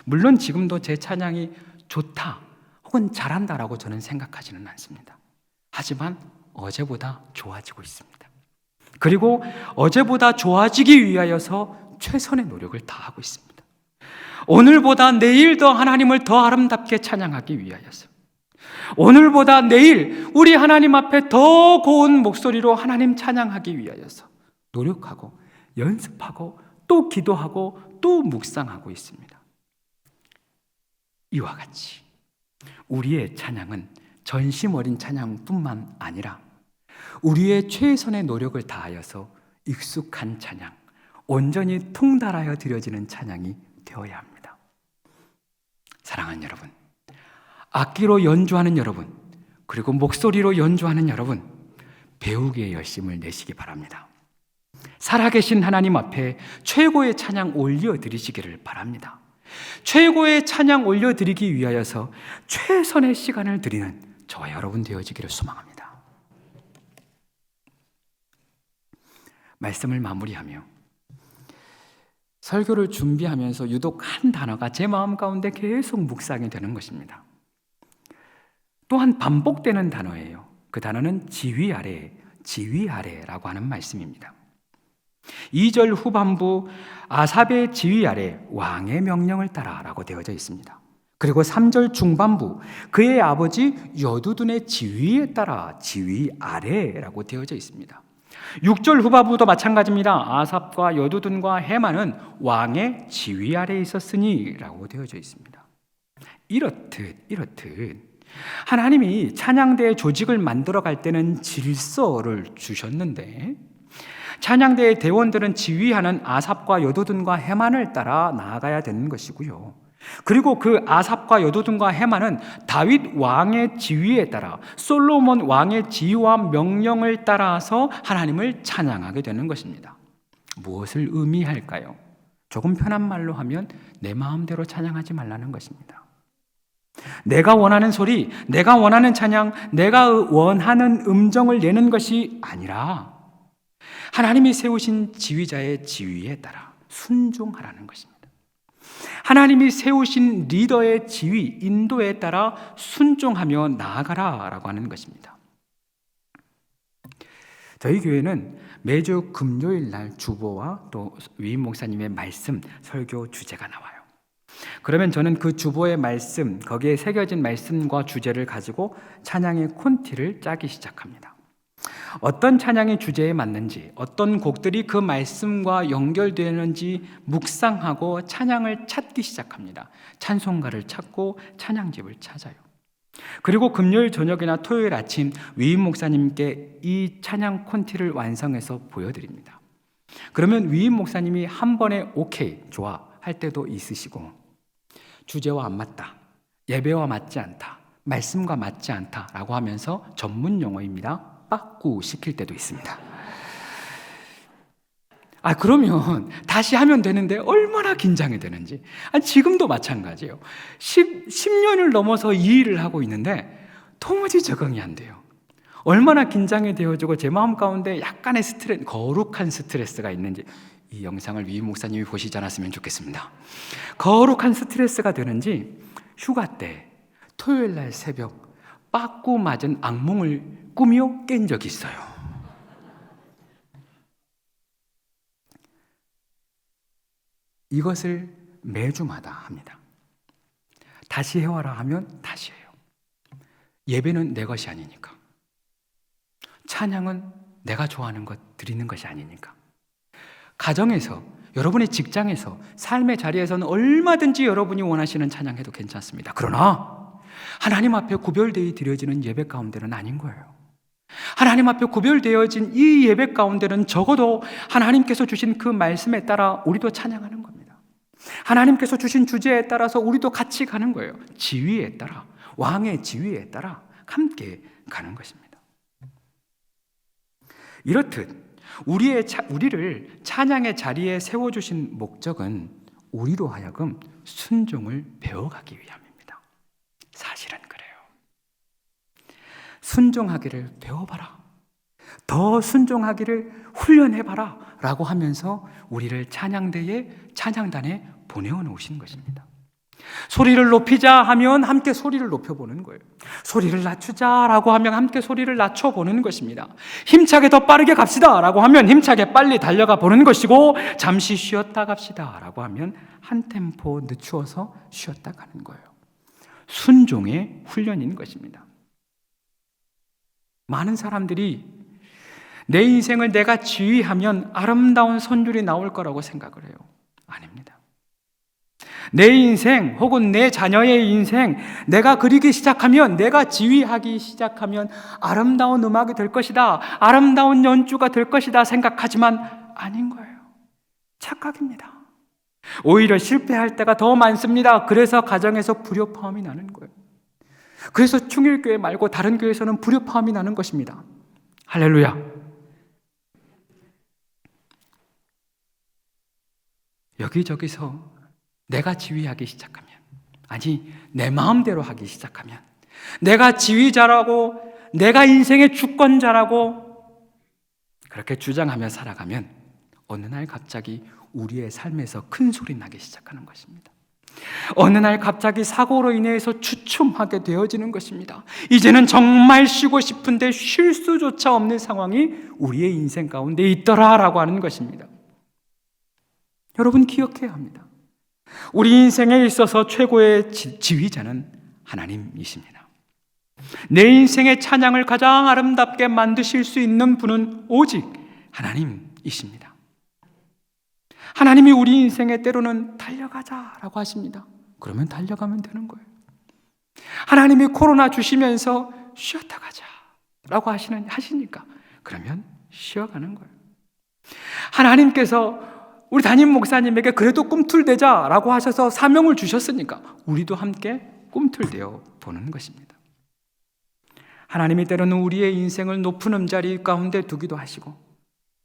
물론 지금도 제 찬양이 좋다 혹은 잘한다라고 저는 생각하지는 않습니다. 하지만 어제보다 좋아지고 있습니다. 그리고 어제보다 좋아지기 위하여서 최선의 노력을 다하고 있습니다. 오늘보다 내일 더 하나님을 더 아름답게 찬양하기 위하여서, 오늘보다 내일 우리 하나님 앞에 더 고운 목소리로 하나님 찬양하기 위하여서 노력하고 연습하고 또 기도하고 또 묵상하고 있습니다. 이와 같이 우리의 찬양은 전심 어린 찬양뿐만 아니라 우리의 최선의 노력을 다하여서 익숙한 찬양, 온전히 통달하여 드려지는 찬양이 되어야 합니다. 사랑하는 여러분, 악기로 연주하는 여러분, 그리고 목소리로 연주하는 여러분, 배우기에 열심을 내시기 바랍니다. 살아계신 하나님 앞에 최고의 찬양 올려드리시기를 바랍니다. 최고의 찬양 올려드리기 위하여서 최선의 시간을 드리는 저와 여러분 되어지기를 소망합니다. 말씀을 마무리하며 설교를 준비하면서 유독 한 단어가 제 마음 가운데 계속 묵상이 되는 것입니다. 또한 반복되는 단어예요. 그 단어는 지위 아래라고 하는 말씀입니다. 2절 후반부 아삽의 지위 아래 왕의 명령을 따라라고 되어져 있습니다. 그리고 3절 중반부 그의 아버지 여두둔의 지위에 따라 지위 아래라고 되어져 있습니다. 6절 후반부도 마찬가지입니다. 아삽과 여두둔과 헤만은 왕의 지위 아래에 있었으니 라고 되어져 있습니다. 이렇듯 하나님이 찬양대의 조직을 만들어갈 때는 질서를 주셨는데, 찬양대의 대원들은 지휘하는 아삽과 여두둔과 헤만을 따라 나아가야 되는 것이고요. 그리고 그 아삽과 여두둔과 헤만은 다윗 왕의 지위에 따라, 솔로몬 왕의 지휘와 명령을 따라서 하나님을 찬양하게 되는 것입니다. 무엇을 의미할까요? 조금 편한 말로 하면 내 마음대로 찬양하지 말라는 것입니다. 내가 원하는 소리, 내가 원하는 찬양, 내가 원하는 음정을 내는 것이 아니라 하나님이 세우신 지휘자의 지위에 따라 순종하라는 것입니다. 하나님이 세우신 리더의 지위, 인도에 따라 순종하며 나아가라라고 하는 것입니다. 저희 교회는 매주 금요일 날 주보와 또 위임 목사님의 말씀, 설교 주제가 나와요. 그러면 저는 그 주보의 말씀, 거기에 새겨진 말씀과 주제를 가지고 찬양의 콘티를 짜기 시작합니다. 어떤 찬양이 주제에 맞는지, 어떤 곡들이 그 말씀과 연결되는지 묵상하고 찬양을 찾기 시작합니다. 찬송가를 찾고 찬양집을 찾아요. 그리고 금요일 저녁이나 토요일 아침 위임 목사님께 이 찬양 콘티를 완성해서 보여드립니다. 그러면 위임 목사님이 한 번에 오케이, 좋아 할 때도 있으시고, 주제와 안 맞다, 예배와 맞지 않다, 말씀과 맞지 않다라고 하면서 전문 용어입니다. 빠꾸 시킬 때도 있습니다. 그러면 다시 하면 되는데 얼마나 긴장이 되는지. 지금도 마찬가지예요. 10년을 넘어서 이 일을 하고 있는데 도무지 적응이 안 돼요. 얼마나 긴장이 되어지고 제 마음 가운데 약간의 거룩한 스트레스가 있는지, 이 영상을 위임 목사님이 보시지 않았으면 좋겠습니다. 거룩한 스트레스가 되는지 휴가 때 토요일 날 새벽 빠꾸 맞은 악몽을 꾸며 깬 적이 있어요. 이것을 매주마다 합니다. 다시 해와라 하면 다시 해요. 예배는 내 것이 아니니까. 찬양은 내가 좋아하는 것 드리는 것이 아니니까. 가정에서, 여러분의 직장에서, 삶의 자리에서는 얼마든지 여러분이 원하시는 찬양해도 괜찮습니다. 그러나 하나님 앞에 구별되어 드려지는 예배 가운데는 아닌 거예요. 하나님 앞에 구별되어진 이 예배 가운데는 적어도 하나님께서 주신 그 말씀에 따라 우리도 찬양하는 겁니다. 하나님께서 주신 주제에 따라서 우리도 같이 가는 거예요. 지위에 따라, 왕의 지위에 따라 함께 가는 것입니다. 이렇듯 우리를 찬양의 자리에 세워주신 목적은 우리로 하여금 순종을 배워가기 위함입니다. 사실은 그래요. 순종하기를 배워봐라. 더 순종하기를 훈련해봐라. 라고 하면서 우리를 찬양단에 보내어놓으신 것입니다. 소리를 높이자 하면 함께 소리를 높여보는 거예요. 소리를 낮추자라고 하면 함께 소리를 낮춰보는 것입니다. 힘차게 더 빠르게 갑시다라고 하면 힘차게 빨리 달려가 보는 것이고, 잠시 쉬었다 갑시다라고 하면 한 템포 늦추어서 쉬었다 가는 거예요. 순종의 훈련인 것입니다. 많은 사람들이 내 인생을 내가 지휘하면 아름다운 선율이 나올 거라고 생각을 해요. 아닙니다. 내 인생 혹은 내 자녀의 인생, 내가 그리기 시작하면, 내가 지휘하기 시작하면 아름다운 음악이 될 것이다, 아름다운 연주가 될 것이다 생각하지만 아닌 거예요. 착각입니다. 오히려 실패할 때가 더 많습니다. 그래서 가정에서 불협화음이 나는 거예요. 그래서 충일교회 말고 다른 교회에서는 불협화음이 나는 것입니다. 할렐루야. 여기저기서 내가 지휘하기 시작하면, 아니 내 마음대로 하기 시작하면, 내가 지휘자라고, 내가 인생의 주권자라고 그렇게 주장하며 살아가면 어느 날 갑자기 우리의 삶에서 큰 소리 나기 시작하는 것입니다. 어느 날 갑자기 사고로 인해서 주춤하게 되어지는 것입니다. 이제는 정말 쉬고 싶은데 쉴 수조차 없는 상황이 우리의 인생 가운데 있더라라고 하는 것입니다. 여러분 기억해야 합니다. 우리 인생에 있어서 최고의 지휘자는 하나님이십니다. 내 인생의 찬양을 가장 아름답게 만드실 수 있는 분은 오직 하나님이십니다. 하나님이 우리 인생에 때로는 달려가자라고 하십니다. 그러면 달려가면 되는 거예요. 하나님이 코로나 주시면서 쉬었다 가자라고 하시니까 그러면 쉬어가는 거예요. 하나님께서 우리 담임 목사님에게 그래도 꿈틀대자라고 하셔서 사명을 주셨으니까 우리도 함께 꿈틀대어 보는 것입니다. 하나님이 때로는 우리의 인생을 높은 음자리 가운데 두기도 하시고,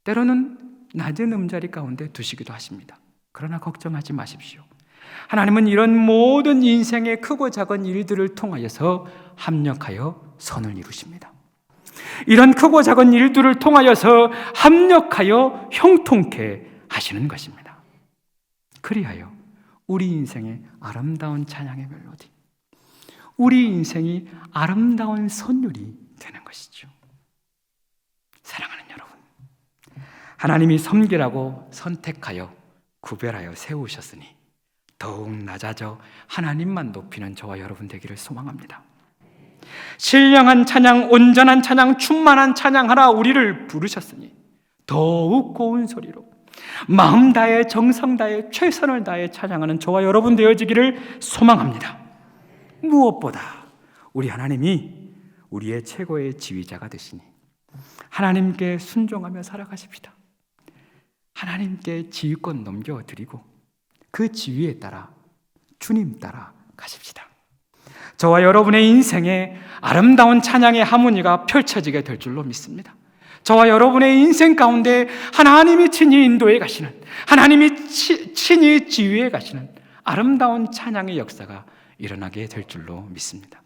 때로는 낮은 음자리 가운데 두시기도 하십니다. 그러나 걱정하지 마십시오. 하나님은 이런 모든 인생의 크고 작은 일들을 통하여서 합력하여 선을 이루십니다. 이런 크고 작은 일들을 통하여서 합력하여 형통케 하시는 것입니다. 그리하여 우리 인생의 아름다운 찬양의 멜로디, 우리 인생이 아름다운 선율이 되는 것이죠. 사랑하는 여러분, 하나님이 섬기라고 선택하여 구별하여 세우셨으니 더욱 낮아져 하나님만 높이는 저와 여러분 되기를 소망합니다. 신령한 찬양, 온전한 찬양, 충만한 찬양하라 우리를 부르셨으니 더욱 고운 소리로 마음 다해 정성 다해 최선을 다해 찬양하는 저와 여러분 되어지기를 소망합니다. 무엇보다 우리 하나님이 우리의 최고의 지휘자가 되시니 하나님께 순종하며 살아가십시다. 하나님께 지휘권 넘겨드리고 그 지휘에 따라 주님 따라 가십시다. 저와 여러분의 인생에 아름다운 찬양의 하모니가 펼쳐지게 될 줄로 믿습니다. 저와 여러분의 인생 가운데 하나님이 친히 인도해 가시는, 하나님이 친히 지휘해 가시는 아름다운 찬양의 역사가 일어나게 될 줄로 믿습니다.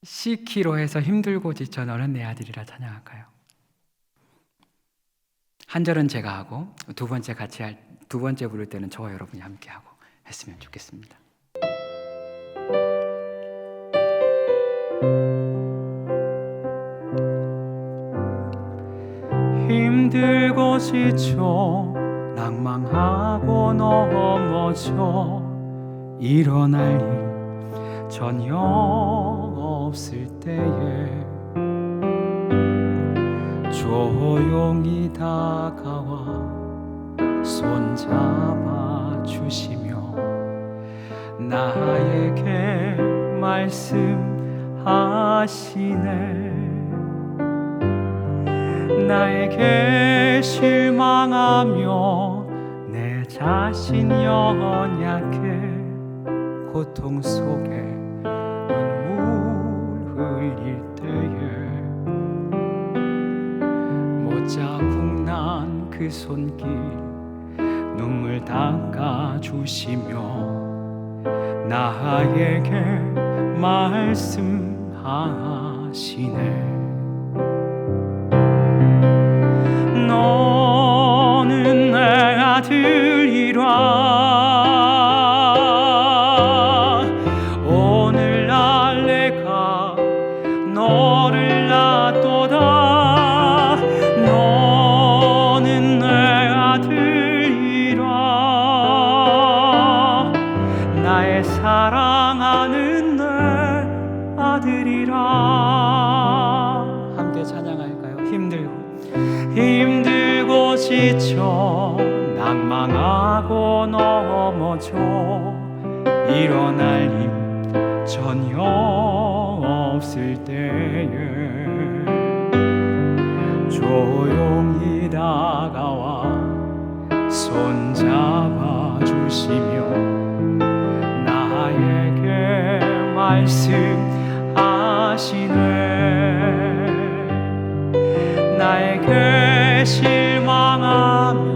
시키로해서 힘들고 지쳐 너는 내 아들이라 찬양할까요? 한 절은 제가 하고 두 번째 부를 때는 저와 여러분이 함께 하고 했으면 좋겠습니다. 힘들고 지쳐 낭망하고 넘어져 일어날 일 전혀 없을 때에 조용히 다가와 손잡아 주시며 나에게 말씀하시네. 나에게 실망하며 내 자신 연약해 고통 속에 눈물 흘릴 때에 못자국 난 그 손길 눈물 닦아주시며 나에게 말씀하시네. 너는 내 아들이라. 오늘날 내가 너를 낳도다. 너는 내 아들이라. 나의 사랑하는 내 아들이라. 함께 찬양할까요? 힘들고 지쳐 난망하고 넘어져 일어날 힘 전혀 없을 때에 조용히 다가와 손잡아 주시며 나에게 말씀하시네. 나에게 실망하며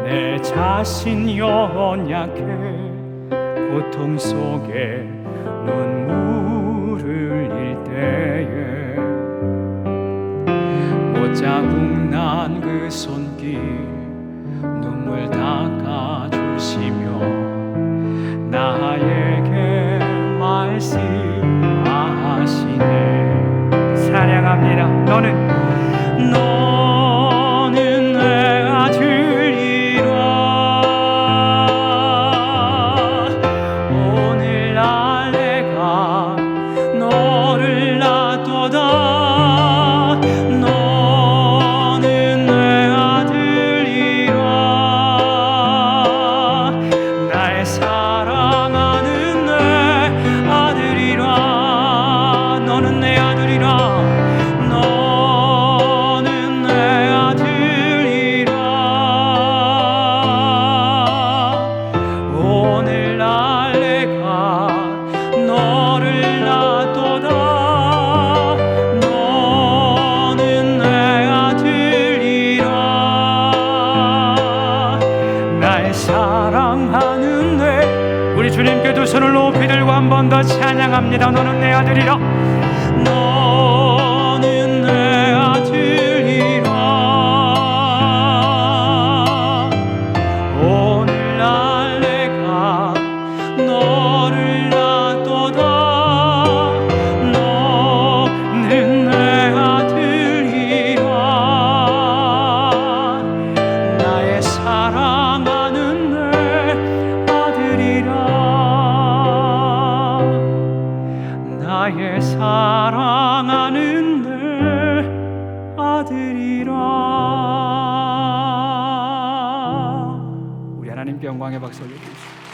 내 자신 연약해 고통 속에 눈물 흘릴 때에 못자국 난 그 손길 눈물 닦아주시며 나에게 말씀하시네. 찬양합니다. 너는 내 아들이라. 오늘날 내가 너를 낳도다. 너는 내 아들이라. 나의 사랑하는 내 아들이라. 너는 내 아들이라. 오늘날 내가 너를 낳도다. 너는 내 아들이라. 나의 사랑하는 내. 우리 주님께 두 손을 높이 들고 한 번 더 찬양합니다. 너는 내 아들이라. 너는 내 아들이라. 오늘날 내가 너를 낳도다. 너는 내 아들이라. 나의 사랑하는 내 아들이라. 나의 사랑하는 내 아들이라. 우리 하나님께 영광의 박수 올려주십시오.